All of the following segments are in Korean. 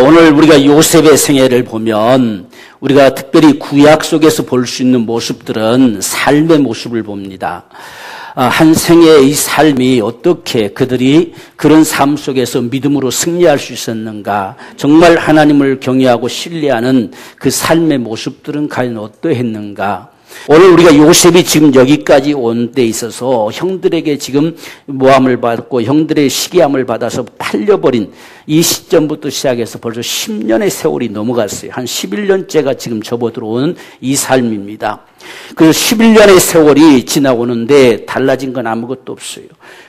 오늘 우리가 요셉의 생애를 보면 우리가 특별히 구약 속에서 볼 수 있는 모습들은 삶의 모습을 봅니다. 한 생애의 이 삶이 어떻게 그들이 그런 삶 속에서 믿음으로 승리할 수 있었는가, 정말 하나님을 경외하고 신뢰하는 그 삶의 모습들은 과연 어떠했는가. 오늘 우리가 요셉이 지금 여기까지 온 데 있어서 형들에게 지금 모함을 받고 형들의 시기함을 받아서 팔려버린 이 시점부터 시작해서 벌써 10년의 세월이 넘어갔어요. 한 11년째가 지금 접어들어오는 이 삶입니다. 그 11년의 세월이 지나오는데 달라진 건 아무것도 없어요.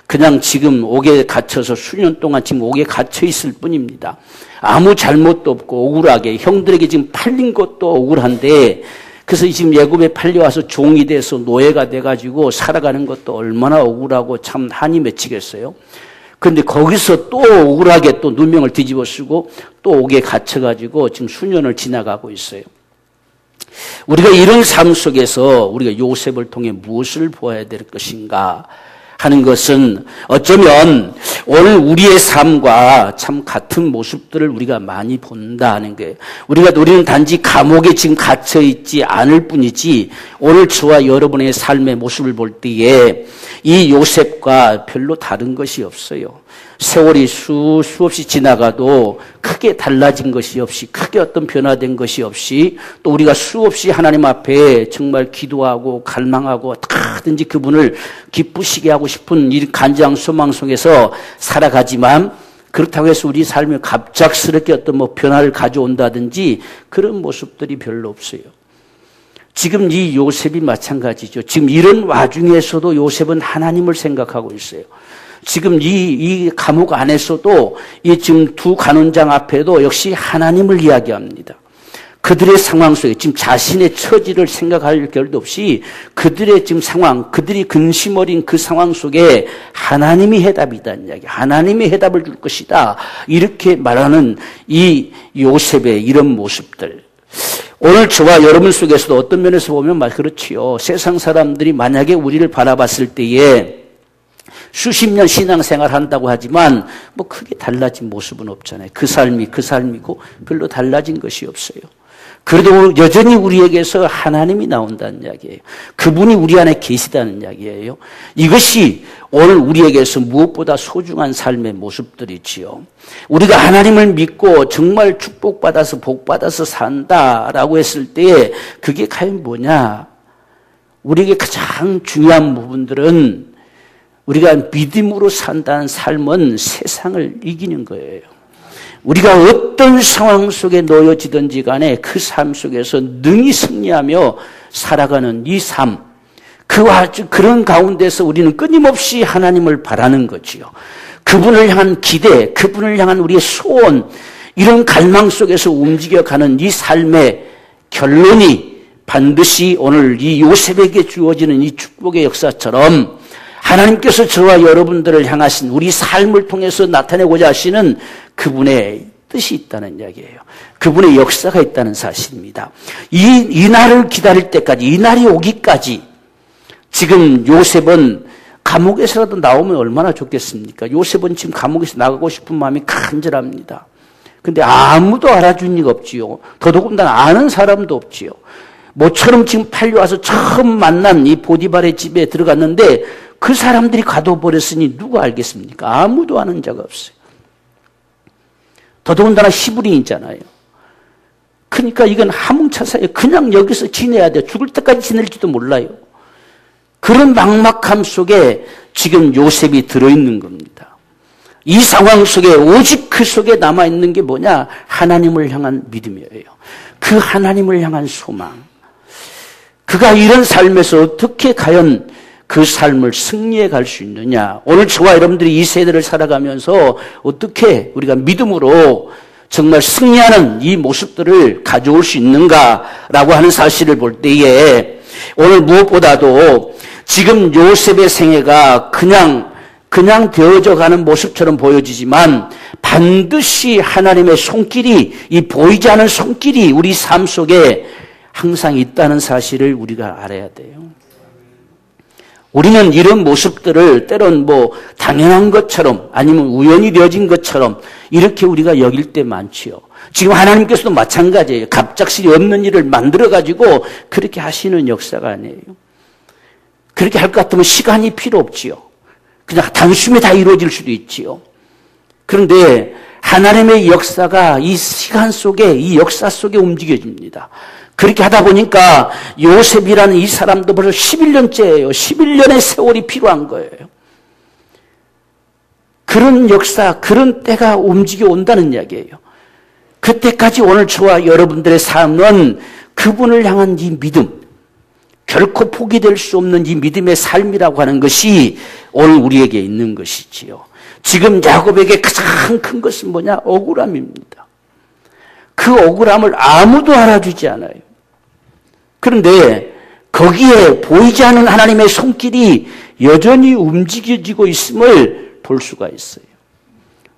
그냥 지금 옥에 갇혀서 수년 동안 지금 옥에 갇혀 있을 뿐입니다. 아무 잘못도 없고 억울하게 형들에게 지금 팔린 것도 억울한데, 그래서 지금 애굽에 팔려와서 종이 돼서 노예가 돼가지고 살아가는 것도 얼마나 억울하고 참 한이 맺히겠어요. 그런데 거기서 또 억울하게 또 누명을 뒤집어 쓰고 또 옥에 갇혀가지고 지금 수년을 지나가고 있어요. 우리가 이런 삶 속에서 우리가 요셉을 통해 무엇을 보아야 될 것인가 하는 것은 어쩌면 오늘 우리의 삶과 참 같은 모습들을 우리가 많이 본다 하는 거예요. 우리는 단지 감옥에 지금 갇혀 있지 않을 뿐이지 오늘 저와 여러분의 삶의 모습을 볼 때에 이 요셉과 별로 다른 것이 없어요. 세월이 수없이 지나가도 크게 달라진 것이 없이, 크게 어떤 변화된 것이 없이, 또 우리가 수없이 하나님 앞에 정말 기도하고 갈망하고 어떻게든지 그분을 기쁘시게 하고 싶은 이 간절한 소망 속에서 살아가지만, 그렇다고 해서 우리 삶에 갑작스럽게 어떤 변화를 가져온다든지 그런 모습들이 별로 없어요. 지금 이 요셉이 마찬가지죠. 지금 이런 와중에서도 요셉은 하나님을 생각하고 있어요. 지금 이 감옥 안에서도 이 지금 두 간원장 앞에도 역시 하나님을 이야기합니다. 그들의 상황 속에 지금 자신의 처지를 생각할 겨를도 없이 그들의 지금 상황, 그들이 근심 어린 그 상황 속에 하나님이 해답이다는 이야기, 하나님이 해답을 줄 것이다, 이렇게 말하는 이 요셉의 이런 모습들. 오늘 저와 여러분 속에서도 어떤 면에서 보면 그렇지요. 세상 사람들이 만약에 우리를 바라봤을 때에 수십 년 신앙생활 한다고 하지만 크게 달라진 모습은 없잖아요. 그 삶이 그 삶이고 별로 달라진 것이 없어요. 그래도 여전히 우리에게서 하나님이 나온다는 이야기예요. 그분이 우리 안에 계시다는 이야기예요. 이것이 오늘 우리에게서 무엇보다 소중한 삶의 모습들이지요. 우리가 하나님을 믿고 정말 축복받아서 복받아서 산다라고 했을 때 그게 과연 뭐냐? 우리에게 가장 중요한 부분들은 우리가 믿음으로 산다는 삶은 세상을 이기는 거예요. 우리가 어떤 상황 속에 놓여지든지 간에 그 삶 속에서 능히 승리하며 살아가는 이 삶, 그런 가운데서 우리는 끊임없이 하나님을 바라는 거지요. 그분을 향한 기대, 그분을 향한 우리의 소원, 이런 갈망 속에서 움직여가는 이 삶의 결론이 반드시 오늘 이 요셉에게 주어지는 이 축복의 역사처럼 하나님께서 저와 여러분들을 향하신 우리 삶을 통해서 나타내고자 하시는 그분의 뜻이 있다는 이야기예요. 그분의 역사가 있다는 사실입니다. 이 날을 기다릴 때까지, 이 날이 오기까지 지금 요셉은 감옥에서라도 나오면 얼마나 좋겠습니까? 요셉은 지금 감옥에서 나가고 싶은 마음이 간절합니다. 근데 아무도 알아준 이가 없지요. 더더군다나 아는 사람도 없지요. 모처럼 지금 팔려와서 처음 만난 이 보디발의 집에 들어갔는데 그 사람들이 가둬버렸으니 누가 알겠습니까? 아무도 아는 자가 없어요. 더더군다나 히브리인이잖아요. 그러니까 이건 하몽차사예요. 그냥 여기서 지내야 돼요. 죽을 때까지 지낼지도 몰라요. 그런 막막함 속에 지금 요셉이 들어있는 겁니다. 이 상황 속에 오직 그 속에 남아있는 게 뭐냐? 하나님을 향한 믿음이에요. 그 하나님을 향한 소망. 그가 이런 삶에서 어떻게 과연 그 삶을 승리해 갈 수 있느냐. 오늘 저와 여러분들이 이 세대를 살아가면서 어떻게 우리가 믿음으로 정말 승리하는 이 모습들을 가져올 수 있는가라고 하는 사실을 볼 때에 오늘 무엇보다도 지금 요셉의 생애가 그냥 되어져 가는 모습처럼 보여지지만 반드시 하나님의 손길이, 이 보이지 않은 손길이 우리 삶 속에 항상 있다는 사실을 우리가 알아야 돼요. 우리는 이런 모습들을 때론 당연한 것처럼 아니면 우연히 되어진 것처럼 이렇게 우리가 여길 때 많지요. 지금 하나님께서도 마찬가지예요. 갑작스레 없는 일을 만들어가지고 그렇게 하시는 역사가 아니에요. 그렇게 할 것 같으면 시간이 필요 없지요. 그냥 단숨에 다 이루어질 수도 있지요. 그런데 하나님의 역사가 이 시간 속에, 이 역사 속에 움직여집니다. 그렇게 하다 보니까 요셉이라는 이 사람도 벌써 11년째예요. 11년의 세월이 필요한 거예요. 그런 역사, 그런 때가 움직여 온다는 이야기예요. 그때까지 오늘 저와 여러분들의 삶은 그분을 향한 이 믿음, 결코 포기될 수 없는 이 믿음의 삶이라고 하는 것이 오늘 우리에게 있는 것이지요. 지금 야곱에게 가장 큰 것은 뭐냐? 억울함입니다. 그 억울함을 아무도 알아주지 않아요. 그런데 거기에 보이지 않는 하나님의 손길이 여전히 움직여지고 있음을 볼 수가 있어요.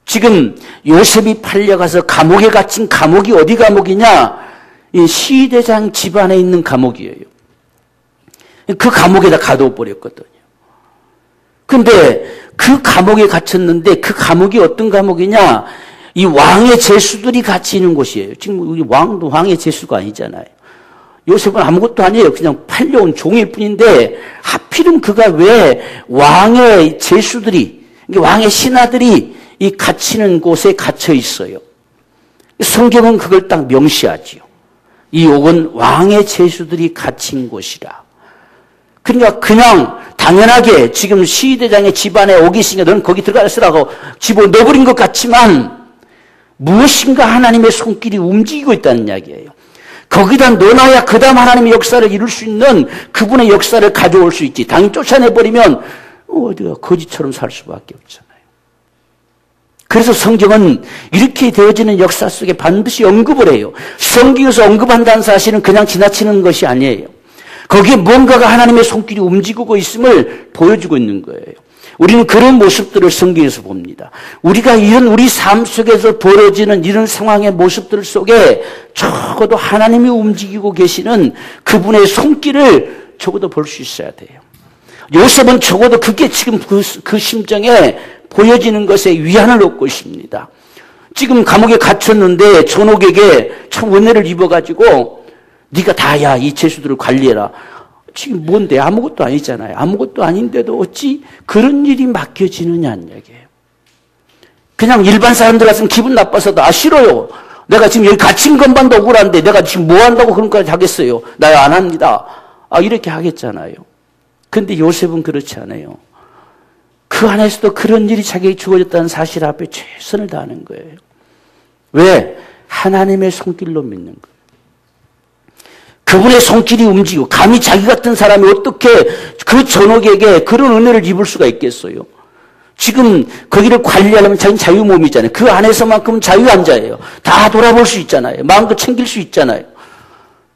지금 요셉이 팔려가서 감옥에 갇힌 감옥이 어디 감옥이냐? 이 시대장 집안에 있는 감옥이에요. 그 감옥에다 가둬버렸거든요. 근데 그 감옥에 갇혔는데 그 감옥이 어떤 감옥이냐? 이 왕의 제수들이 같이 있는 곳이에요. 지금 우리 왕도 왕의 제수가 아니잖아요. 요셉은 아무것도 아니에요. 그냥 팔려온 종일 뿐인데 하필이면 그가 왜 왕의 제수들이, 왕의 신하들이 이 갇히는 곳에 갇혀 있어요. 성경은 그걸 딱 명시하지요. 이 옥은 왕의 제수들이 갇힌 곳이라. 그러니까 그냥 당연하게 지금 시대장의 집안에 옥이 있으니까 너는 거기 들어가서라고 집어넣어버린 것 같지만 무엇인가 하나님의 손길이 움직이고 있다는 이야기예요. 거기다 넣어놔야 그 다음 하나님의 역사를 이룰 수 있는 그분의 역사를 가져올 수 있지. 당연히 쫓아내버리면 어디가 거지처럼 살 수밖에 없잖아요. 그래서 성경은 이렇게 되어지는 역사 속에 반드시 언급을 해요. 성경에서 언급한다는 사실은 그냥 지나치는 것이 아니에요. 거기에 뭔가가 하나님의 손길이 움직이고 있음을 보여주고 있는 거예요. 우리는 그런 모습들을 성경에서 봅니다. 우리가 이런 우리 삶 속에서 벌어지는 이런 상황의 모습들 속에 적어도 하나님이 움직이고 계시는 그분의 손길을 적어도 볼 수 있어야 돼요. 요셉은 적어도 그게 지금 그 심정에 보여지는 것에 위안을 얻고 있습니다. 지금 감옥에 갇혔는데 전옥에게 참 은혜를 입어가지고 네가 다야 이 죄수들을 관리해라. 지금 뭔데? 아무것도 아니잖아요. 아무것도 아닌데도 어찌 그런 일이 맡겨지느냐는 얘기예요. 그냥 일반 사람들 같으면 기분 나빠서도 싫어요. 내가 지금 여기 갇힌 것만도 억울한데 내가 지금 뭐 한다고 그런 것까지 하겠어요. 나 안 합니다. 이렇게 하겠잖아요. 근데 요셉은 그렇지 않아요. 그 안에서도 그런 일이 자기에게 주어졌다는 사실 앞에 최선을 다하는 거예요. 왜? 하나님의 손길로 믿는 거예요. 그분의 손길이 움직이고 감히 자기 같은 사람이 어떻게 그 전옥에게 그런 은혜를 입을 수가 있겠어요. 지금 거기를 관리하려면 자기는 자유몸이잖아요. 그 안에서만큼은 자유한자예요. 다 돌아볼 수 있잖아요. 마음껏 챙길 수 있잖아요.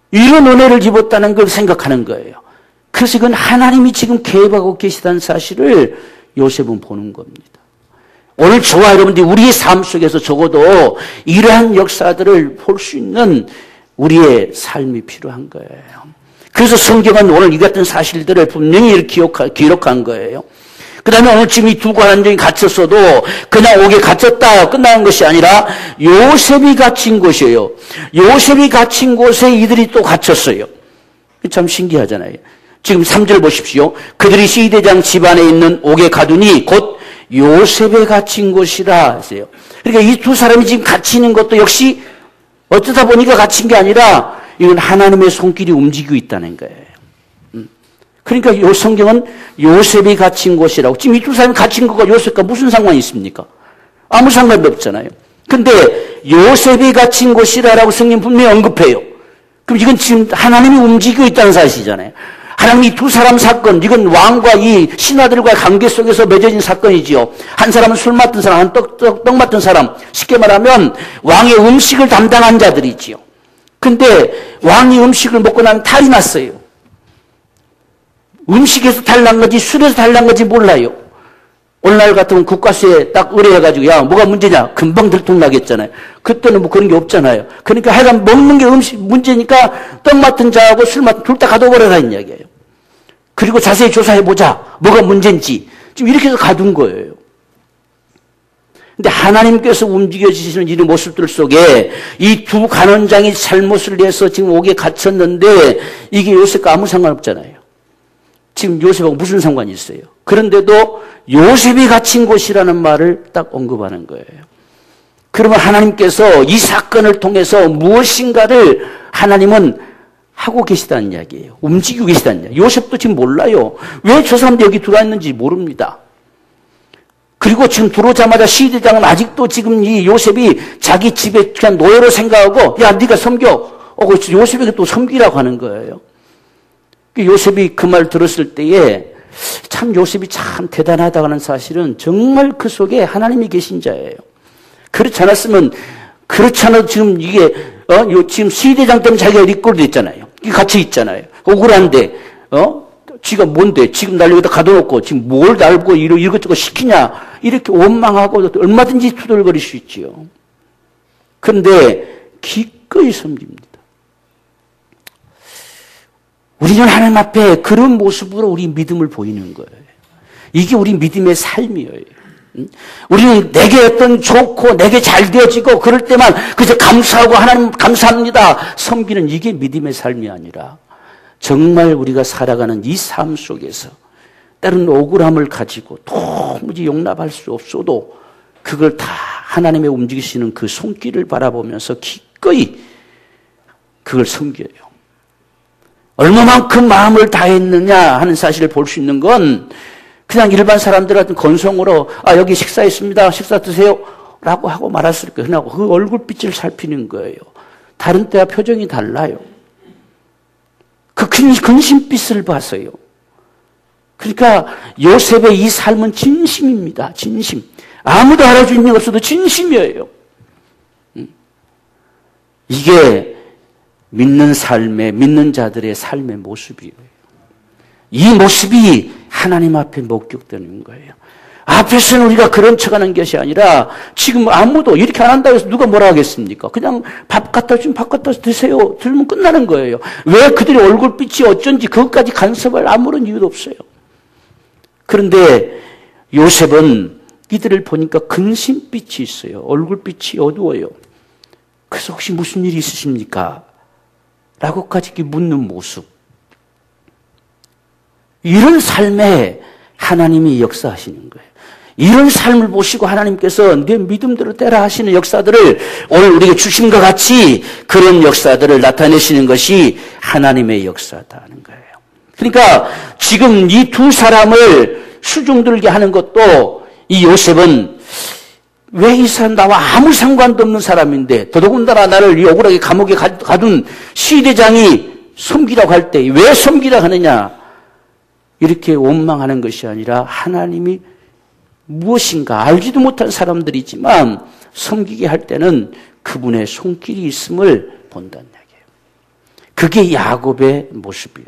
이런 은혜를 입었다는 걸 생각하는 거예요. 그래서 이건 하나님이 지금 개입하고 계시다는 사실을 요셉은 보는 겁니다. 오늘 저와 여러분들이 우리의 삶 속에서 적어도 이러한 역사들을 볼 수 있는 우리의 삶이 필요한 거예요. 그래서 성경은 오늘 이 같은 사실들을 분명히 기록한 거예요. 그 다음에 오늘 지금 이 두 관원장이 갇혔어도 그냥 옥에 갇혔다 끝나는 것이 아니라 요셉이 갇힌 곳이에요. 요셉이 갇힌 곳에 이들이 또 갇혔어요. 참 신기하잖아요. 지금 3절 보십시오. 그들이 시대장 집안에 있는 옥에 가두니 곧 요셉에 갇힌 곳이라 했어요. 그러니까 이 두 사람이 지금 갇히는 것도 역시 어쩌다 보니까 갇힌 게 아니라 이건 하나님의 손길이 움직이고 있다는 거예요. 그러니까 요 성경은 요셉이 갇힌 곳이라고. 지금 이 두 사람이 갇힌 것과 요셉과 무슨 상관이 있습니까? 아무 상관도 없잖아요. 근데 요셉이 갇힌 곳이라고 성경 분명히 언급해요. 그럼 이건 지금 하나님이 움직이고 있다는 사실이잖아요. 하나님이 이 두 사람 사건, 이건 왕과 이 신하들과의 관계 속에서 맺어진 사건이지요. 한 사람은 술 맡은 사람, 한 떡 맡은 사람. 쉽게 말하면 왕의 음식을 담당한 자들이지요. 근데 왕이 음식을 먹고 나면 탈이 났어요. 음식에서 탈 난 건지 술에서 탈 난 건지 몰라요. 오늘날 같으면 국가수에 딱 의뢰해가지고 야 뭐가 문제냐 금방 들통나겠잖아요. 그때는 뭐 그런 게 없잖아요. 그러니까 하여간 먹는 게 음식 문제니까 떡 맡은 자하고 술 맡은 둘 다 가둬버려라 이 이야기예요. 그리고 자세히 조사해보자. 뭐가 문제인지. 지금 이렇게 해서 가둔 거예요. 근데 하나님께서 움직여주시는 이 모습들 속에 이 두 간원장이 잘못을 내서 지금 옥에 갇혔는데 이게 요셉과 아무 상관없잖아요. 지금 요셉하고 무슨 상관이 있어요? 그런데도 요셉이 갇힌 곳이라는 말을 딱 언급하는 거예요. 그러면 하나님께서 이 사건을 통해서 무엇인가를 하나님은 하고 계시다는 이야기예요. 움직이고 계시다는 이야기. 요셉도 지금 몰라요. 왜 저 사람들이 여기 들어와 있는지 모릅니다. 그리고 지금 들어오자마자 시대장은 아직도 지금 이 요셉이 자기 집에 그냥 노예로 생각하고 야 네가 섬겨. 요셉에게 또 섬기라고 하는 거예요. 요셉이 그 말 들었을 때에 참 요셉이 참 대단하다고 하는 사실은 정말 그 속에 하나님이 계신 자예요. 그렇지 않아도 지금 이게 지금 시대장 때문에 자기가 리꼴도 있잖아요. 갇혀 있잖아요. 억울한데 지가 뭔데 지금 날 여기다 가둬놓고 지금 뭘 날고 이것저것 시키냐 이렇게 원망하고 얼마든지 투덜거릴 수 있지요. 그런데 기꺼이 섬깁니다. 우리는 하나님 앞에 그런 모습으로 우리 믿음을 보이는 거예요. 이게 우리 믿음의 삶이에요. 우리는 내게 어떤 좋고 내게 잘 되어지고 그럴 때만 그저 감사하고 하나님 감사합니다 섬기는 이게 믿음의 삶이 아니라 정말 우리가 살아가는 이 삶 속에서 때로는 억울함을 가지고 도무지 용납할 수 없어도 그걸 다 하나님의 움직이시는 그 손길을 바라보면서 기꺼이 그걸 섬겨요. 얼마만큼 마음을 다했느냐 하는 사실을 볼 수 있는 건 그냥 일반 사람들한테 건성으로 여기 식사했습니다. 식사 드세요. 라고 하고 말았을 거예요. 그 얼굴빛을 살피는 거예요. 다른 때와 표정이 달라요. 그 근심빛을 봐서요. 그러니까 요셉의 이 삶은 진심입니다. 진심. 아무도 알아주는 게 없어도 진심이에요. 이게 믿는 자들의 삶의 모습이에요. 이 모습이 하나님 앞에 목격되는 거예요. 앞에서는 우리가 그런 척하는 것이 아니라 지금 아무도 이렇게 안 한다고 해서 누가 뭐라 하겠습니까? 그냥 밥 갖다 주면 밥 갖다 드세요. 들면 끝나는 거예요. 왜 그들의 얼굴빛이 어쩐지 그것까지 간섭할 아무런 이유도 없어요. 그런데 요셉은 이들을 보니까 근심빛이 있어요. 얼굴빛이 어두워요. 그래서 혹시 무슨 일이 있으십니까? 라고까지 묻는 모습. 이런 삶에 하나님이 역사하시는 거예요. 이런 삶을 보시고 하나님께서 내 믿음대로 때라 하시는 역사들을 오늘 우리에게 주신 것 같이 그런 역사들을 나타내시는 것이 하나님의 역사다는 거예요. 그러니까 지금 이 두 사람을 수중들게 하는 것도 이 요셉은 왜 이 사람 나와 아무 상관도 없는 사람인데 더더군다나 나를 이 억울하게 감옥에 가둔 시대장이 섬기라고 할 때 왜 섬기라 하느냐 이렇게 원망하는 것이 아니라 하나님이 무엇인가 알지도 못한 사람들이지만 섬기게 할 때는 그분의 손길이 있음을 본다는 얘기예요. 그게 야곱의 모습이에요.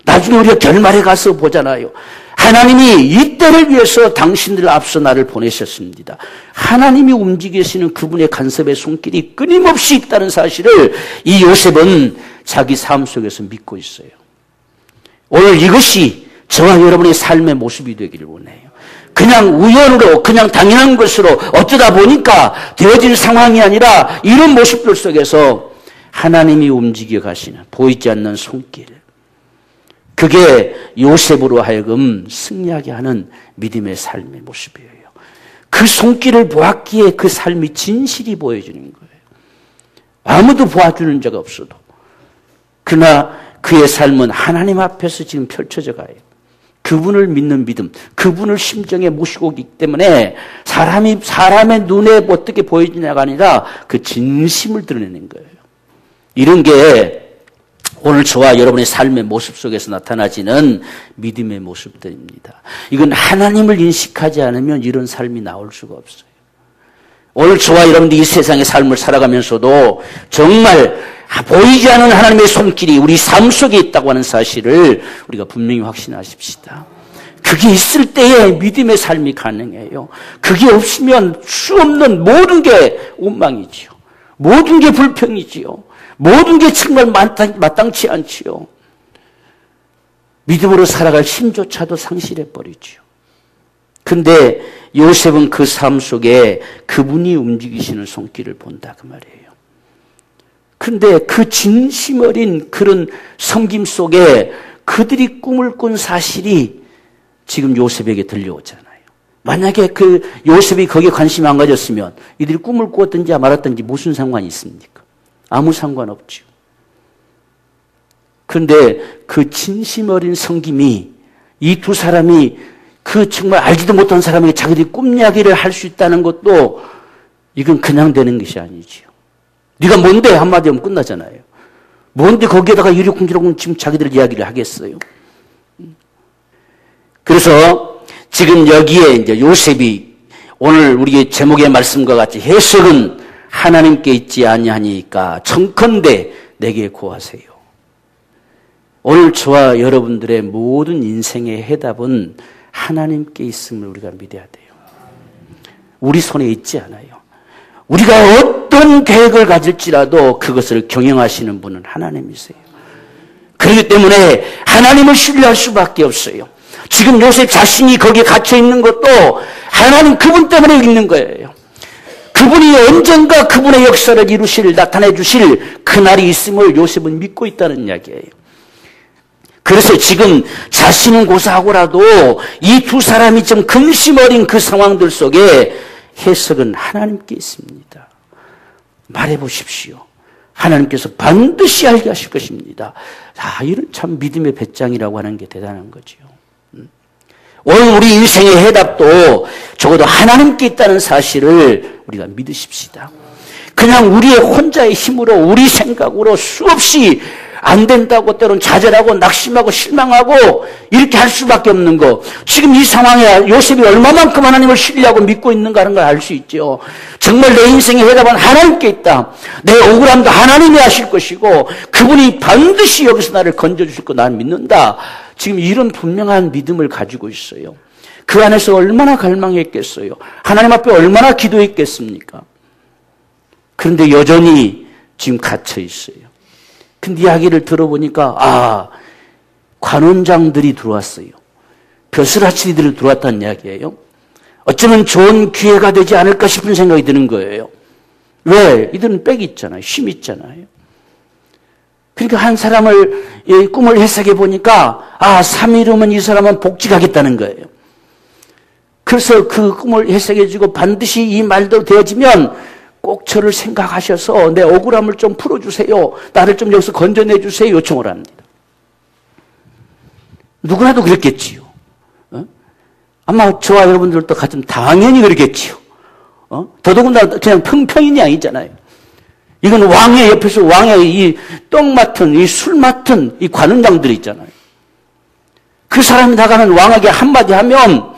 나중에 우리가 결말에 가서 보잖아요. 하나님이 이 때를 위해서 당신들 앞서 나를 보내셨습니다. 하나님이 움직이시는 그분의 간섭의 손길이 끊임없이 있다는 사실을 이 요셉은 자기 삶 속에서 믿고 있어요. 오늘 이것이 저와 여러분의 삶의 모습이 되기를 원해요. 그냥 우연으로 그냥 당연한 것으로 어쩌다 보니까 되어진 상황이 아니라 이런 모습들 속에서 하나님이 움직여 가시는 보이지 않는 손길. 그게 요셉으로 하여금 승리하게 하는 믿음의 삶의 모습이에요. 그 손길을 보았기에 그 삶이 진실이 보여지는 거예요. 아무도 보아주는 자가 없어도. 그러나 그의 삶은 하나님 앞에서 지금 펼쳐져 가요. 그분을 믿는 믿음, 그분을 심정에 모시고 오기 때문에 사람의 눈에 어떻게 보여지냐가 아니라 그 진심을 드러내는 거예요. 이런 게 오늘 저와 여러분의 삶의 모습 속에서 나타나지는 믿음의 모습들입니다. 이건 하나님을 인식하지 않으면 이런 삶이 나올 수가 없어요. 오늘 저와 여러분들이 이 세상의 삶을 살아가면서도 정말 보이지 않는 하나님의 손길이 우리 삶 속에 있다고 하는 사실을 우리가 분명히 확신하십시다. 그게 있을 때에 믿음의 삶이 가능해요. 그게 없으면 수 없는 모든 게 원망이지요. 모든 게 불평이지요. 모든 게 정말 마땅치 않지요. 믿음으로 살아갈 힘조차도 상실해버리죠. 근데 요셉은 그 삶 속에 그분이 움직이시는 손길을 본다 그 말이에요. 근데 그 진심 어린 그런 섬김 속에 그들이 꿈을 꾼 사실이 지금 요셉에게 들려오잖아요. 만약에 그 요셉이 거기에 관심 안 가졌으면 이들이 꿈을 꾸었든지 말았든지 무슨 상관이 있습니까? 아무 상관없죠. 그런데 그 진심 어린 섬김이 이 두 사람이 그 정말 알지도 못한 사람에게 자기들이 꿈 이야기를 할 수 있다는 것도 이건 그냥 되는 것이 아니지요. 네가 뭔데 한마디 하면 끝나잖아요. 뭔데 거기에다가 이러쿵저러쿵 지금 자기들 이야기를 하겠어요. 그래서 지금 여기에 이제 요셉이 오늘 우리의 제목의 말씀과 같이 해석은 하나님께 있지 아니하니까 청컨대 내게 구하세요. 오늘 저와 여러분들의 모든 인생의 해답은 하나님께 있음을 우리가 믿어야 돼요. 우리 손에 있지 않아요. 우리가 어떤 계획을 가질지라도 그것을 경영하시는 분은 하나님이세요. 그렇기 때문에 하나님을 신뢰할 수밖에 없어요. 지금 요셉 자신이 거기에 갇혀 있는 것도 하나님 그분 때문에 있는 거예요. 그분이 언젠가 그분의 역사를 나타내 주실 그날이 있음을 요셉은 믿고 있다는 이야기예요. 그래서 지금 자신은 고사하고라도 이 두 사람이 좀 근심 어린 그 상황들 속에 해석은 하나님께 있습니다. 말해보십시오. 하나님께서 반드시 알게 하실 것입니다. 이런 참 믿음의 배짱이라고 하는 게 대단한 거죠. 오늘 우리 인생의 해답도 적어도 하나님께 있다는 사실을 우리가 믿으십시다. 그냥 우리의 혼자의 힘으로 우리 생각으로 수없이 안 된다고 때로는 좌절하고 낙심하고 실망하고 이렇게 할 수밖에 없는 거. 지금 이 상황에 요셉이 얼마만큼 하나님을 신뢰하고 믿고 있는가 하는 걸 알 수 있죠. 정말 내 인생의 해답은 하나님께 있다. 내 억울함도 하나님이 하실 것이고 그분이 반드시 여기서 나를 건져주실 거 나는 믿는다. 지금 이런 분명한 믿음을 가지고 있어요. 그 안에서 얼마나 갈망했겠어요. 하나님 앞에 얼마나 기도했겠습니까? 그런데 여전히 지금 갇혀 있어요. 근데 이야기를 들어보니까 관원장들이 들어왔어요. 벼슬아치들이 들어왔다는 이야기예요. 어쩌면 좋은 기회가 되지 않을까 싶은 생각이 드는 거예요. 왜? 이들은 빽이 있잖아요. 힘이 있잖아요. 그러니까 한 사람을 꿈을 해석해 보니까 3일 후면 이 사람은 복직하겠다는 거예요. 그래서 그 꿈을 해석해 주고 반드시 이 말대로 되어지면 꼭 저를 생각하셔서 내 억울함을 좀 풀어주세요. 나를 좀 여기서 건져내주세요. 요청을 합니다. 누구라도 그랬겠지요. 아마 저와 여러분들도 같으면 당연히 그랬겠지요. 더더군다나 그냥 평평인이 아니잖아요. 이건 왕의 옆에서 왕의 이 떡 맡은, 이 술 맡은 이 관원장들이 있잖아요. 그 사람이 나가는 왕에게 한마디 하면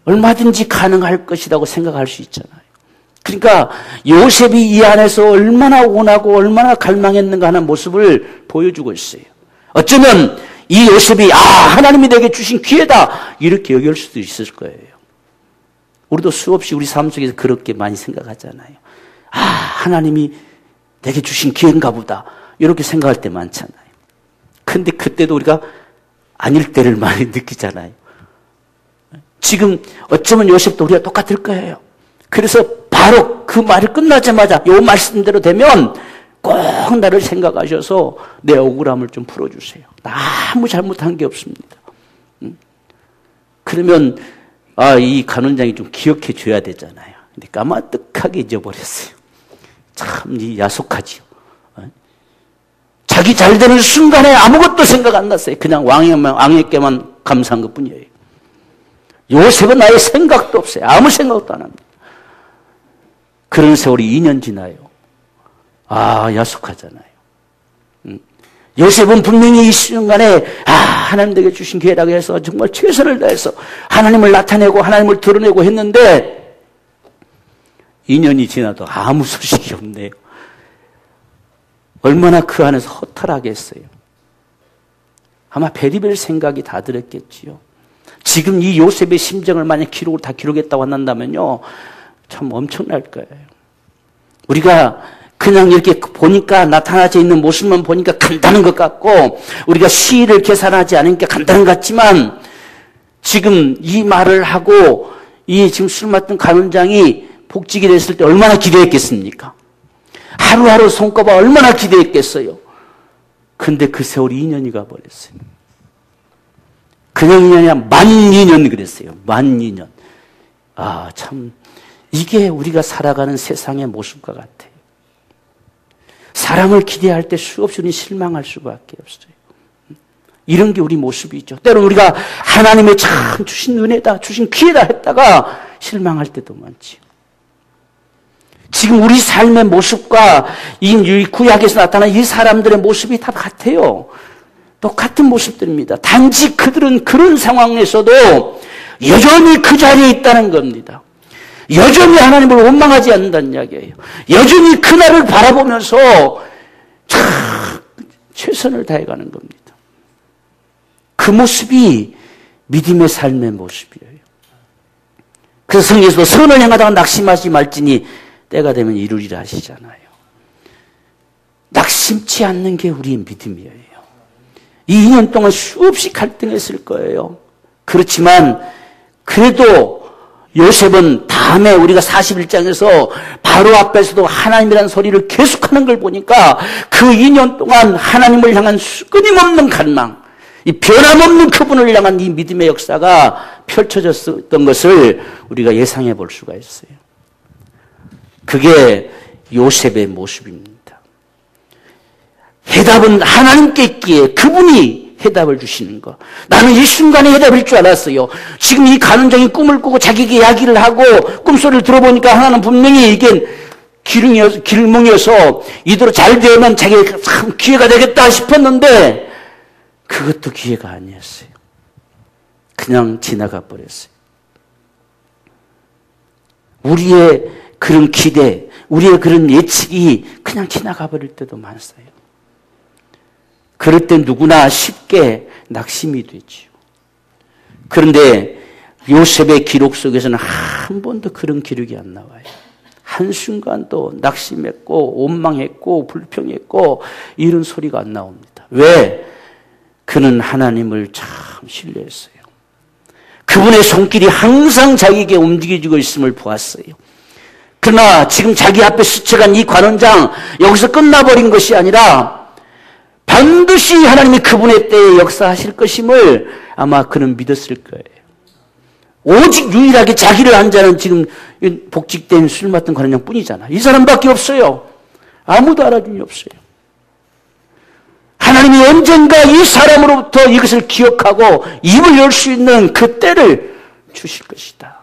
얼마든지 가능할 것이라고 생각할 수 있잖아요. 그러니까 요셉이 이 안에서 얼마나 원하고 얼마나 갈망했는가 하는 모습을 보여주고 있어요. 어쩌면 이 요셉이 하나님이 내게 주신 기회다 이렇게 여길 수도 있을 거예요. 우리도 수없이 우리 삶 속에서 그렇게 많이 생각하잖아요. 하나님이 내게 주신 기회인가 보다 이렇게 생각할 때 많잖아요. 근데 그때도 우리가 아닐 때를 많이 느끼잖아요. 지금 어쩌면 요셉도 우리가 똑같을 거예요. 그래서 바로 그 말이 끝나자마자 이 말씀대로 되면 꼭 나를 생각하셔서 내 억울함을 좀 풀어주세요. 나 아무 잘못한 게 없습니다. 그러면 이 간원장이 좀 기억해 줘야 되잖아요. 근데 까마득하게 잊어버렸어요. 참 야속하지요. 자기 잘 되는 순간에 아무것도 생각 안 났어요. 그냥 왕에게만 감사한 것뿐이에요. 요셉은 아예 생각도 없어요. 아무 생각도 안 합니다. 그런 세월이 2년 지나요. 야속하잖아요. 요셉은 분명히 이 순간에 하나님 내게 주신 기회라고 해서 정말 최선을 다해서 하나님을 나타내고 하나님을 드러내고 했는데 2년이 지나도 아무 소식이 없네요. 얼마나 그 안에서 허탈하겠어요. 아마 베리벨 생각이 다 들었겠지요. 지금 이 요셉의 심정을 만약 기록을 다 기록했다고 한다면요. 참 엄청날 거예요. 우리가 그냥 이렇게 보니까 나타나져 있는 모습만 보니까 간단한 것 같고 우리가 시일을 계산하지 않으니까 간단한 것 같지만 지금 이 말을 하고 이 지금 술 맡은 간원장이 복직이 됐을 때 얼마나 기대했겠습니까? 하루하루 손꼽아 얼마나 기대했겠어요? 근데 그 세월이 2년이 가버렸어요. 그냥 2년이 아니라 12,000년 그랬어요. 12,000년. 아, 참 이게 우리가 살아가는 세상의 모습과 같아요. 사람을 기대할 때 수없이 우리는 실망할 수밖에 없어요. 이런 게 우리 모습이죠. 때로는 우리가 하나님의 참 주신 은혜다, 주신 기회다 했다가 실망할 때도 많지요. 지금 우리 삶의 모습과 이 구약에서 나타난 이 사람들의 모습이 다 같아요. 똑같은 모습들입니다. 단지 그들은 그런 상황에서도 여전히 그 자리에 있다는 겁니다. 여전히 하나님을 원망하지 않는다는 이야기예요. 여전히 그날을 바라보면서 참 최선을 다해가는 겁니다. 그 모습이 믿음의 삶의 모습이에요. 그래서 성경에서도 선을 행하다가 낙심하지 말지니 때가 되면 이루리라 하시잖아요. 낙심치 않는 게 우리의 믿음이에요. 이 2년 동안 수없이 갈등했을 거예요. 그렇지만 그래도 요셉은 다음에 우리가 41장에서 바로 앞에서도 하나님이라는 소리를 계속하는 걸 보니까 그 2년 동안 하나님을 향한 끊임없는 갈망, 이 변함없는 그분을 향한 이 믿음의 역사가 펼쳐졌던 것을 우리가 예상해 볼 수가 있어요. 그게 요셉의 모습입니다. 해답은 하나님께 있기에 그분이 해답을 주시는 거. 나는 이 순간에 해답일 줄 알았어요. 지금 이 간원장이 꿈을 꾸고 자기에게 이야기를 하고 꿈소리를 들어보니까 하나는 분명히 이게 길몽이어서 이대로 잘 되면 자기가 참 기회가 되겠다 싶었는데 그것도 기회가 아니었어요. 그냥 지나가 버렸어요. 우리의 그런 기대, 우리의 그런 예측이 그냥 지나가 버릴 때도 많았어요. 그럴 때 누구나 쉽게 낙심이 되지요. 그런데 요셉의 기록 속에서는 한 번도 그런 기록이 안 나와요. 한순간도 낙심했고 원망했고 불평했고 이런 소리가 안 나옵니다. 왜? 그는 하나님을 참 신뢰했어요. 그분의 손길이 항상 자기에게 움직여지고 있음을 보았어요. 그러나 지금 자기 앞에 스쳐간 이 관원장 여기서 끝나버린 것이 아니라 반드시 하나님이 그분의 때에 역사하실 것임을 아마 그는 믿었을 거예요. 오직 유일하게 자기를 안 자는 지금 복직된 술 맡은 관원장 뿐이잖아. 이 사람밖에 없어요. 아무도 알아준이 없어요. 하나님이 언젠가 이 사람으로부터 이것을 기억하고 입을 열 수 있는 그 때를 주실 것이다.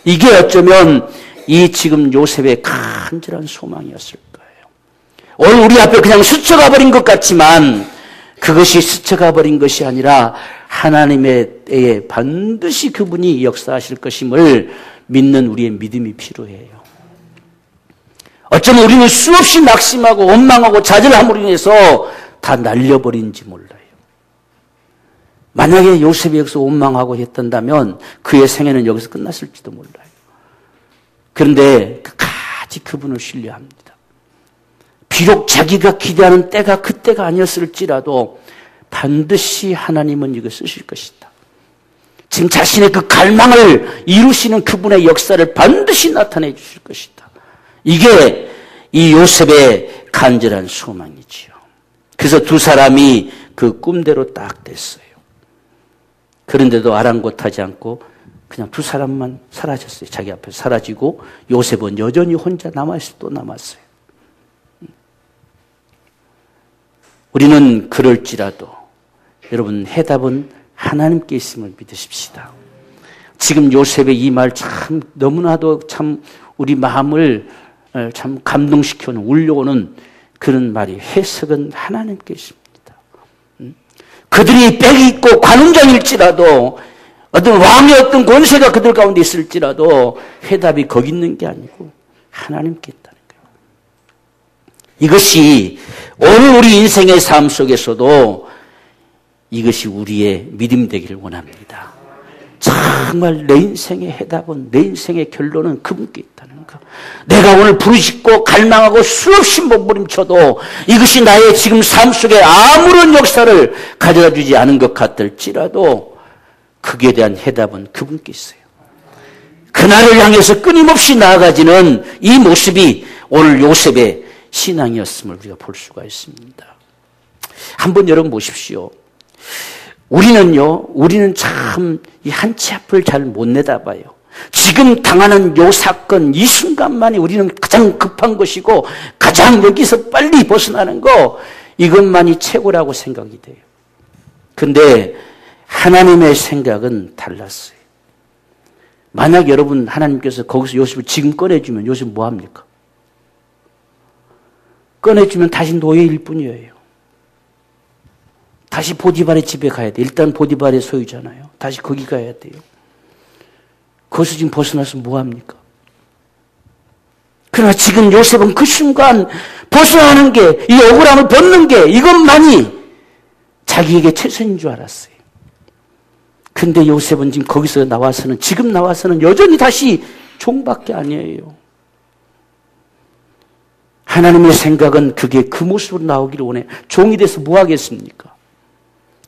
이게 어쩌면 이 지금 요셉의 간절한 소망이었을 거예요. 오늘 우리 앞에 그냥 스쳐가 버린 것 같지만 그것이 스쳐가 버린 것이 아니라 하나님의 때에 반드시 그분이 역사하실 것임을 믿는 우리의 믿음이 필요해요. 어쩌면 우리는 수없이 낙심하고 원망하고 좌절함으로 인해서 다 날려버린지 몰라요. 만약에 요셉이 여기서 원망하고 했던다면 그의 생애는 여기서 끝났을지도 몰라요. 그런데 끝까지 그분을 신뢰합니다. 비록 자기가 기대하는 때가 그때가 아니었을지라도 반드시 하나님은 이거 쓰실 것이다. 지금 자신의 그 갈망을 이루시는 그분의 역사를 반드시 나타내 주실 것이다. 이게 이 요셉의 간절한 소망이지요. 그래서 두 사람이 그 꿈대로 딱 됐어요. 그런데도 아랑곳하지 않고 그냥 두 사람만 사라졌어요. 자기 앞에 사라지고 요셉은 여전히 혼자 남았어요. 또 남았어요. 우리는 그럴지라도 여러분 해답은 하나님께 있음을 믿으십시다. 지금 요셉의 이 말 참 너무나도 참 우리 마음을 참 감동시켜오는 울려오는 그런 말이 해석은 하나님께 있습니다. 그들이 빽이 있고 관원장일지라도 어떤 왕의 어떤 권세가 그들 가운데 있을지라도 해답이 거기 있는 게 아니고 하나님께 있다는 거예요. 이것이 오늘 우리 인생의 삶 속에서도 이것이 우리의 믿음 되기를 원합니다. 참 정말 내 인생의 해답은, 내 인생의 결론은 그분께 있다는 거. 내가 오늘 부르짖고 갈망하고 수없이 몸부림쳐도 이것이 나의 지금 삶 속에 아무런 역사를 가져다 주지 않은 것 같을지라도 그에 대한 해답은 그분께 있어요. 그날을 향해서 끊임없이 나아가지는 이 모습이 오늘 요셉의 신앙이었음을 우리가 볼 수가 있습니다. 한번 여러분 보십시오. 우리는 참 이 한 치 앞을 잘 못 내다봐요. 지금 당하는 요 사건, 이 순간만이 우리는 가장 급한 것이고 가장 여기서 빨리 벗어나는 거, 이것만이 최고라고 생각이 돼요. 근데 하나님의 생각은 달랐어요. 만약 여러분 하나님께서 거기서 요셉을 지금 꺼내주면 요셉 뭐 합니까? 꺼내주면 다시 노예일 뿐이에요. 다시 보디발의 집에 가야 돼. 일단 보디발의 소유잖아요. 다시 거기 가야 돼요. 거기서 지금 벗어나서 뭐 합니까? 그러나 지금 요셉은 그 순간 벗어나는 게, 이 억울함을 벗는 게 이것만이 자기에게 최선인 줄 알았어요. 근데 요셉은 지금 거기서 나와서는, 지금 나와서는 여전히 다시 종밖에 아니에요. 하나님의 생각은 그게 그 모습으로 나오기를 원해. 종이 돼서 뭐 하겠습니까?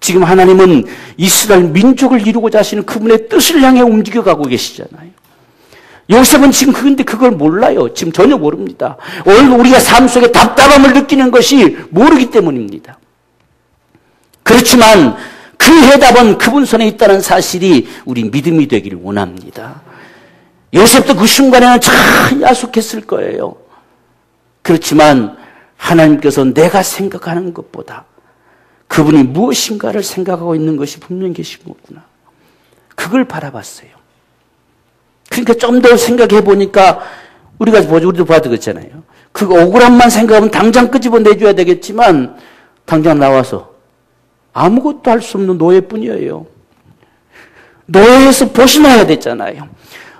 지금 하나님은 이스라엘 민족을 이루고자 하시는 그분의 뜻을 향해 움직여가고 계시잖아요. 요셉은 지금 그런데 그걸 몰라요. 지금 전혀 모릅니다. 오늘 우리가 삶 속에 답답함을 느끼는 것이 모르기 때문입니다. 그렇지만 그 해답은 그분 손에 있다는 사실이 우리 믿음이 되기를 원합니다. 요셉도 그 순간에는 참 야속했을 거예요. 그렇지만 하나님께서 내가 생각하는 것보다 그분이 무엇인가를 생각하고 있는 것이 분명히 계신 거구나. 그걸 바라봤어요. 그러니까 좀 더 생각해 보니까 우리도 봐도 그렇잖아요. 그 억울함만 생각하면 당장 끄집어내줘야 되겠지만 당장 나와서 아무것도 할 수 없는 노예뿐이에요. 노예에서 벗어나야 되잖아요.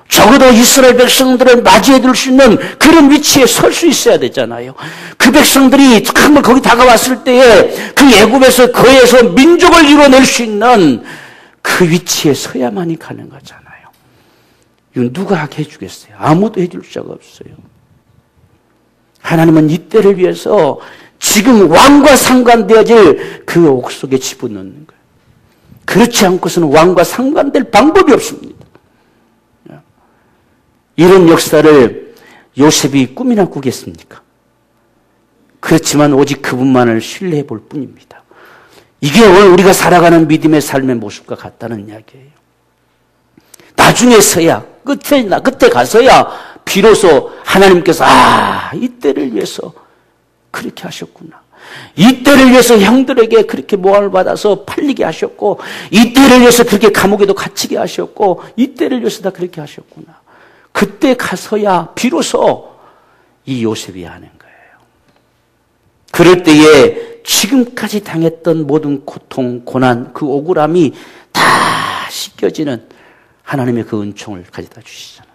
적어도 이스라엘 백성들을 맞이해 줄 수 있는 그런 위치에 설 수 있어야 되잖아요. 그 백성들이 한번 거기 다가왔을 때에 그 애굽에서 거에서 민족을 이뤄낼 수 있는 그 위치에 서야만이 가능하잖아요. 이건 누가 하게 해주겠어요? 아무도 해줄 자가 없어요. 하나님은 이때를 위해서 지금 왕과 상관되어질 그 옥 속에 집어넣는 거예요. 그렇지 않고서는 왕과 상관될 방법이 없습니다. 이런 역사를 요셉이 꿈이나 꾸겠습니까? 그렇지만 오직 그분만을 신뢰해 볼 뿐입니다. 이게 오늘 우리가 살아가는 믿음의 삶의 모습과 같다는 이야기예요. 나중에서야, 끝에 가서야 비로소 하나님께서 이때를 위해서 그렇게 하셨구나. 이때를 위해서 형들에게 그렇게 모함을 받아서 팔리게 하셨고, 이때를 위해서 그렇게 감옥에도 갇히게 하셨고, 이때를 위해서 다 그렇게 하셨구나. 그때 가서야 비로소 이 요셉이 아는 거예요. 그럴 때에 지금까지 당했던 모든 고통, 고난, 그 억울함이 다 씻겨지는 하나님의 그 은총을 가져다 주시잖아요.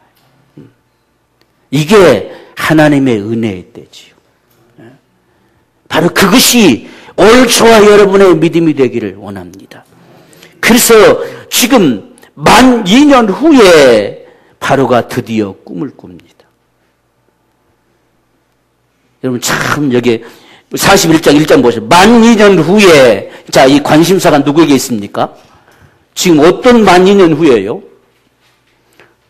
이게 하나님의 은혜의 때지요. 바로 그것이 오늘 저와 여러분의 믿음이 되기를 원합니다. 그래서 지금 만 2년 후에 바로가 드디어 꿈을 꿉니다. 여러분 참 여기 41장 1장 보세요. 만 2년 후에, 자, 이 관심사가 누구에게 있습니까? 지금 어떤 만 2년 후에요?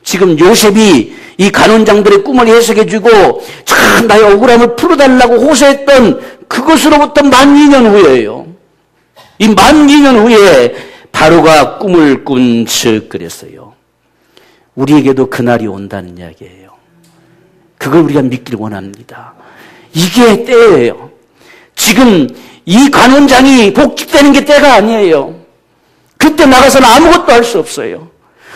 지금 요셉이 이 간원장들의 꿈을 해석해주고 참 나의 억울함을 풀어달라고 호소했던 그것으로부터 만 2년 후에요. 이 만 2년 후에 바로가 꿈을 꾼 즉 그랬어요. 우리에게도 그날이 온다는 이야기예요. 그걸 우리가 믿기를 원합니다. 이게 때예요. 지금 이 간원장이 복직되는 게 때가 아니에요. 그때 나가서는 아무것도 할 수 없어요.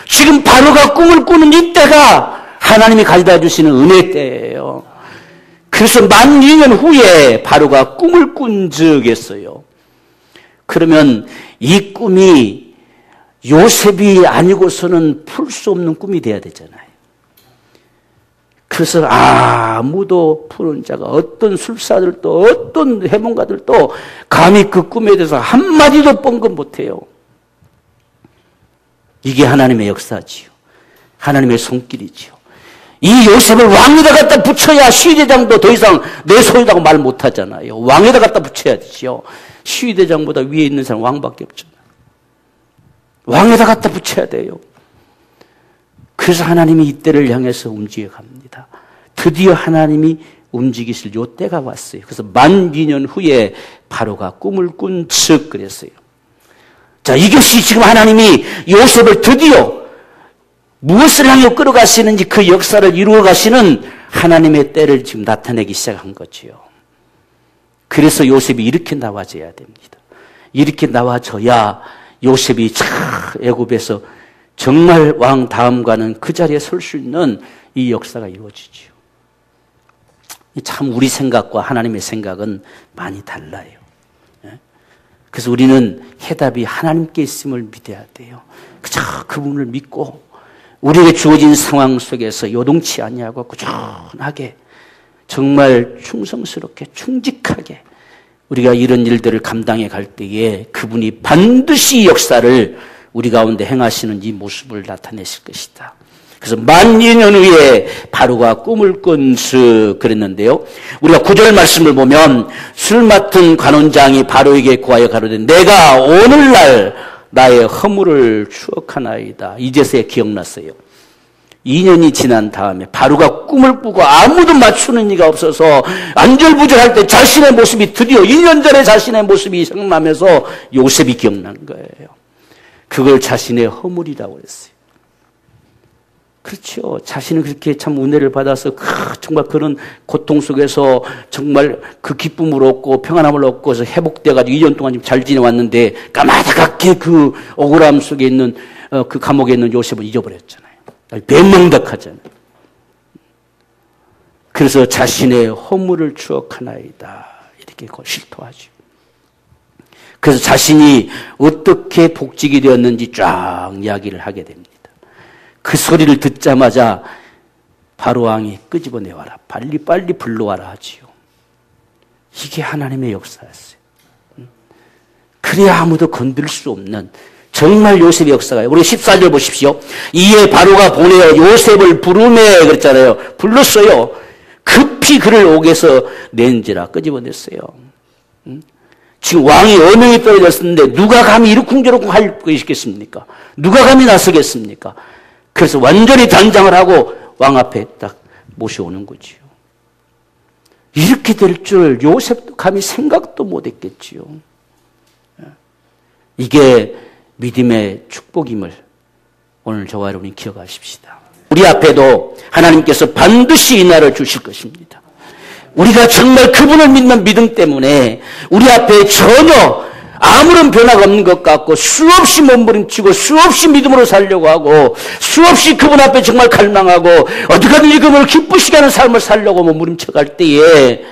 지금 바로가 꿈을 꾸는 이 때가 하나님이 가져다 주시는 은혜 때예요. 그래서 만 2년 후에 바로가 꿈을 꾼 즉 했어요. 그러면 이 꿈이 요셉이 아니고서는 풀 수 없는 꿈이 돼야 되잖아요. 그래서 아무도 푸는 자가, 어떤 술사들도 어떤 해몽가들도 감히 그 꿈에 대해서 한마디도 뻥긋 못해요. 이게 하나님의 역사지요. 하나님의 손길이지요. 이 요셉을 왕에다 갖다 붙여야 시위대장도 더 이상 내 소유라고 말 못하잖아요. 왕에다 갖다 붙여야 되지요. 시위대장보다 위에 있는 사람 왕밖에 없잖아요. 왕에다 갖다 붙여야 돼요. 그래서 하나님이 이때를 향해서 움직여갑니다. 드디어 하나님이 움직이실 요 때가 왔어요. 그래서 12년 후에 바로가 꿈을 꾼 즉 그랬어요. 자, 이것이 지금 하나님이 요셉을 드디어 무엇을 향해 끌어가시는지 그 역사를 이루어 가시는 하나님의 때를 지금 나타내기 시작한 거지요. 그래서 요셉이 이렇게 나와줘야 됩니다. 이렇게 나와줘야 요셉이 애굽에서 정말 왕 다음과는 그 자리에 설 수 있는 이 역사가 이루어지지요. 참 우리 생각과 하나님의 생각은 많이 달라요. 그래서 우리는 해답이 하나님께 있음을 믿어야 돼요. 그저 그분을 믿고 우리에게 주어진 상황 속에서 요동치 아니하고 꾸준하게 정말 충성스럽게 충직하게 우리가 이런 일들을 감당해 갈 때에 그분이 반드시 역사를 우리 가운데 행하시는 이 모습을 나타내실 것이다. 그래서 12년 후에 바로가 꿈을 꾼 그랬는데요. 우리가 9절 말씀을 보면 술 맡은 관원장이 바로에게 구하여 가로되 내가 오늘날 나의 허물을 추억하나이다. 이제서야 기억났어요. 2년이 지난 다음에 바로가 꿈을 꾸고 아무도 맞추는 이가 없어서 안절부절할 때 자신의 모습이 드디어 2년 전에 자신의 모습이 생각나면서 요셉이 기억난 거예요. 그걸 자신의 허물이라고 했어요. 그렇죠. 자신은 그렇게 참 은혜를 받아서 정말 그런 고통 속에서 정말 그 기쁨을 얻고 평안함을 얻고 해서 회복돼가지고 2년 동안 좀 잘 지내왔는데 까마득하게 그 억울함 속에 있는 그 감옥에 있는 요셉을 잊어버렸잖아요. 배망덕하잖아요. 그래서 자신의 허물을 추억하나이다. 이렇게 실토하죠. 그래서 자신이 어떻게 복직이 되었는지 쫙 이야기를 하게 됩니다. 그 소리를 듣자마자 바로왕이 끄집어내와라. 빨리 불러와라 하지요. 이게 하나님의 역사였어요. 그래야 아무도 건들 수 없는 정말 요셉의 역사가요. 우리 14절 보십시오. 이에 바로가 보내어 요셉을 부르매 그랬잖아요. 불렀어요. 급히 그를 옥에서 낸지라 끄집어냈어요. 지금 왕이 어명이 떨어졌었는데 누가 감히 이러쿵저러쿵 할 것이겠습니까? 누가 감히 나서겠습니까? 그래서 완전히 단장을 하고 왕 앞에 딱 모셔오는 거지요. 이렇게 될 줄 요셉도 감히 생각도 못했겠지요. 이게 믿음의 축복임을 오늘 저와 여러분이 기억하십시다. 우리 앞에도 하나님께서 반드시 이 날을 주실 것입니다. 우리가 정말 그분을 믿는 믿음 때문에 우리 앞에 전혀 아무런 변화가 없는 것 같고 수없이 몸부림치고 수없이 믿음으로 살려고 하고 수없이 그분 앞에 정말 갈망하고 어떻게든지 그분을 기쁘시게 하는 삶을 살려고 몸부림쳐갈 때에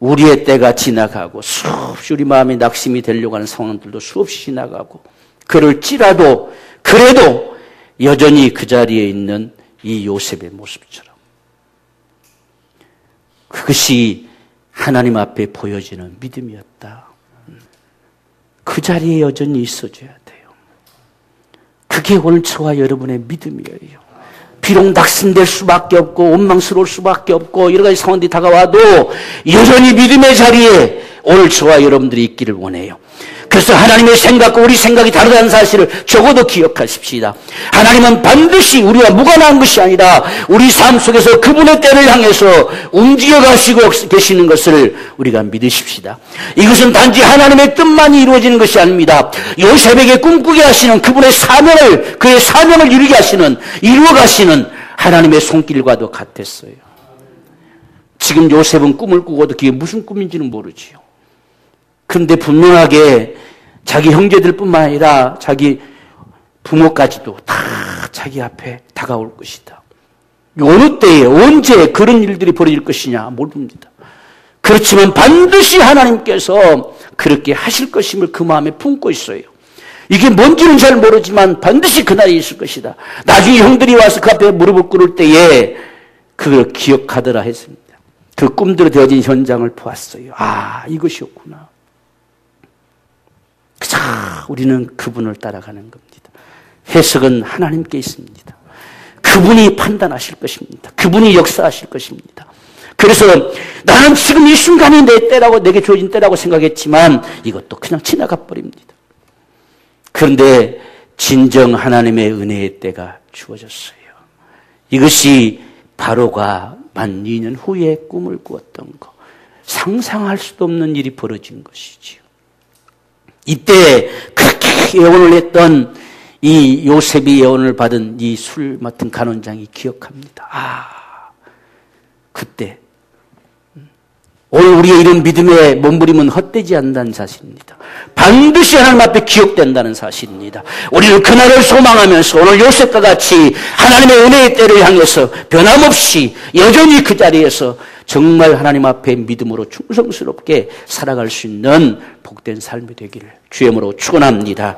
우리의 때가 지나가고 수없이 우리 마음이 낙심이 되려고 하는 상황들도 수없이 지나가고 그럴지라도 그래도 여전히 그 자리에 있는 이 요셉의 모습처럼 그것이 하나님 앞에 보여지는 믿음이었다. 그 자리에 여전히 있어줘야 돼요. 그게 오늘 저와 여러분의 믿음이에요. 비록 낙심될 수밖에 없고 원망스러울 수밖에 없고 여러 가지 상황들이 다가와도 여전히 믿음의 자리에 오늘 저와 여러분들이 있기를 원해요. 그래서 하나님의 생각과 우리 생각이 다르다는 사실을 적어도 기억하십시다. 하나님은 반드시 우리와 무관한 것이 아니라 우리 삶 속에서 그분의 때를 향해서 움직여 가시고 계시는 것을 우리가 믿으십시다. 이것은 단지 하나님의 뜻만이 이루어지는 것이 아닙니다. 요셉에게 꿈꾸게 하시는 그분의 사명을 그의 사명을 이루게 하시는 이루어 가시는 하나님의 손길과도 같았어요. 지금 요셉은 꿈을 꾸고도 그게 무슨 꿈인지는 모르지요. 그런데 분명하게 자기 형제들뿐만 아니라 자기 부모까지도 다 자기 앞에 다가올 것이다. 어느 때에 언제 그런 일들이 벌어질 것이냐 모릅니다. 그렇지만 반드시 하나님께서 그렇게 하실 것임을 그 마음에 품고 있어요. 이게 뭔지는 잘 모르지만 반드시 그날이 있을 것이다. 나중에 형들이 와서 그 앞에 무릎을 꿇을 때에 그걸 기억하더라 했습니다. 그 꿈대로 되어진 현장을 보았어요. 아, 이것이었구나. 그저 우리는 그분을 따라가는 겁니다. 해석은 하나님께 있습니다. 그분이 판단하실 것입니다. 그분이 역사하실 것입니다. 그래서 나는 지금 이 순간이 내 때라고, 내게 주어진 때라고 생각했지만 이것도 그냥 지나가 버립니다. 그런데 진정 하나님의 은혜의 때가 주어졌어요. 이것이 바로가 만 2년 후에 꿈을 꾸었던 것. 상상할 수도 없는 일이 벌어진 것이지요. 이때 그렇게 예언을 했던 이 요셉이 예언을 받은 이 술 맡은 간원장이 기억합니다. 그때 오늘 우리의 이런 믿음의 몸부림은 헛되지 않는다는 사실입니다. 반드시 하나님 앞에 기억된다는 사실입니다. 우리는 그날을 소망하면서 오늘 요셉과 같이 하나님의 은혜의 때를 향해서 변함없이 여전히 그 자리에서 정말 하나님 앞에 믿음으로 충성스럽게 살아갈 수 있는 복된 삶이 되기를 주의 이름으로 축원합니다.